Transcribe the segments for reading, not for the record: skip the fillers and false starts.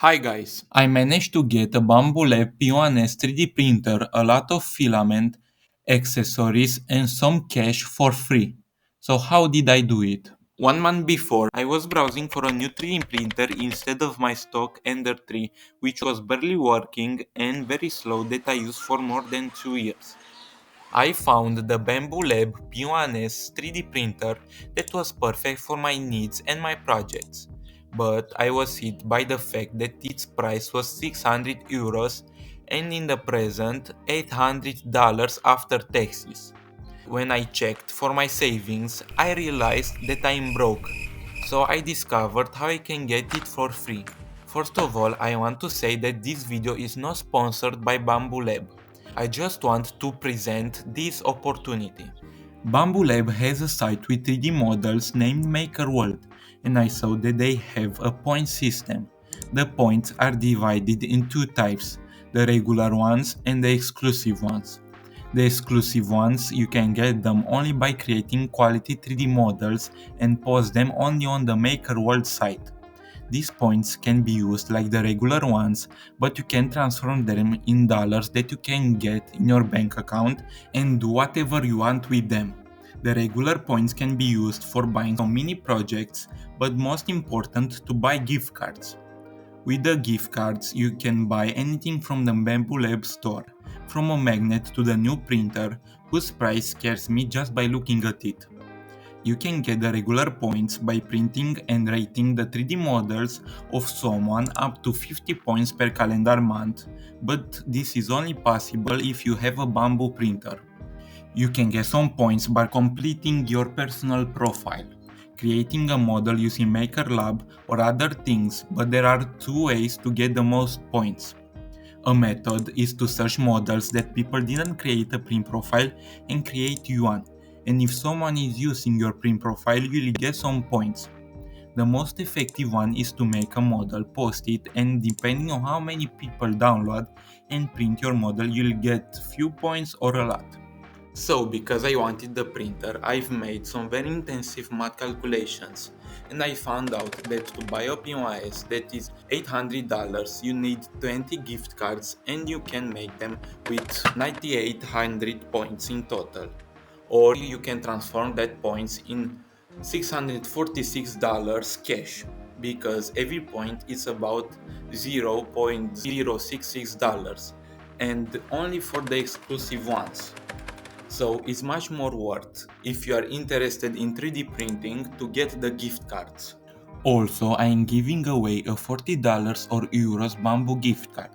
Hi guys, I managed to get a Bambu Lab P1S 3D printer, a lot of filament, accessories and some cash for free. So how did I do it? 1 month before, I was browsing for a new 3D printer instead of my stock Ender 3, which was barely working and very slow that I used for more than 2 years. I found the Bambu Lab P1S 3D printer that was perfect for my needs and my projects. But I was hit by the fact that its price was 600 euros and in the present $800 after taxes. When I checked for my savings, I realized that I'm broke. So I discovered how I can get it for free. First of all, I want to say that this video is not sponsored by Bambu Lab. I just want to present this opportunity. Bambu Lab has a site with 3D models named MakerWorld, and I saw that they have a point system. The points are divided in two types, the regular ones and the exclusive ones. The exclusive ones, you can get them only by creating quality 3D models and post them only on the MakerWorld site. These points can be used like the regular ones, but you can transform them in dollars that you can get in your bank account and do whatever you want with them. The regular points can be used for buying some mini projects, but most important to buy gift cards. With the gift cards, you can buy anything from the Bambu Lab store, from a magnet to the new printer, whose price scares me just by looking at it. You can get the regular points by printing and rating the 3D models of someone up to 50 points per calendar month, but this is only possible if you have a Bambu printer. You can get some points by completing your personal profile, creating a model using MakerLab or other things, but there are two ways to get the most points. A method is to search models that people didn't create a print profile and create you one, and if someone is using your print profile you will get some points. The most effective one is to make a model, post it, and depending on how many people download and print your model you'll get few points or a lot. So, because I wanted the printer, I've made some very intensive math calculations, and I found out that to buy a POS that is $800, you need 20 gift cards and you can make them with 9800 points in total. Or you can transform that points in $646 cash, because every point is about $0.066 and only for the exclusive ones. So it's much more worth if you are interested in 3D printing to get the gift cards. Also, I am giving away a $40 or euros Bambu gift card.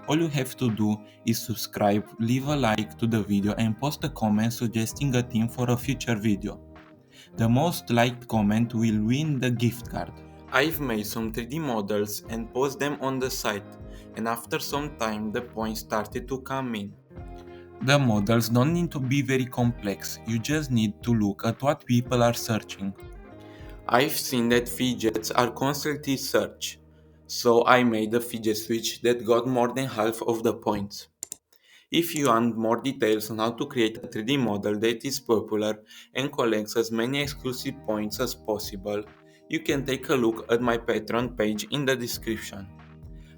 All you have to do is subscribe, leave a like to the video and post a comment suggesting a theme for a future video. The most liked comment will win the gift card. I've made some 3D models and post them on the site, and after some time the points started to come in. The models don't need to be very complex, you just need to look at what people are searching. I've seen that fidgets are constantly searched, so I made a fidget switch that got more than half of the points. If you want more details on how to create a 3D model that is popular and collects as many exclusive points as possible, you can take a look at my Patreon page in the description.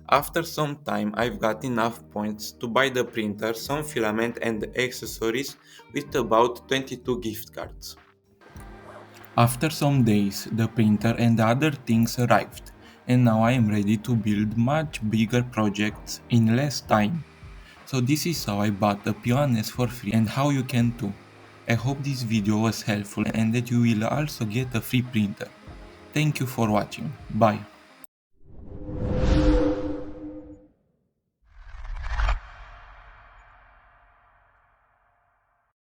After some time, I've got enough points to buy the printer, some filament and accessories with about 22 gift cards. After some days, the printer and other things arrived, and now I am ready to build much bigger projects in less time. So this is how I bought the P1S for free and how you can too. I hope this video was helpful and that you will also get a free printer. Thank you for watching. Bye.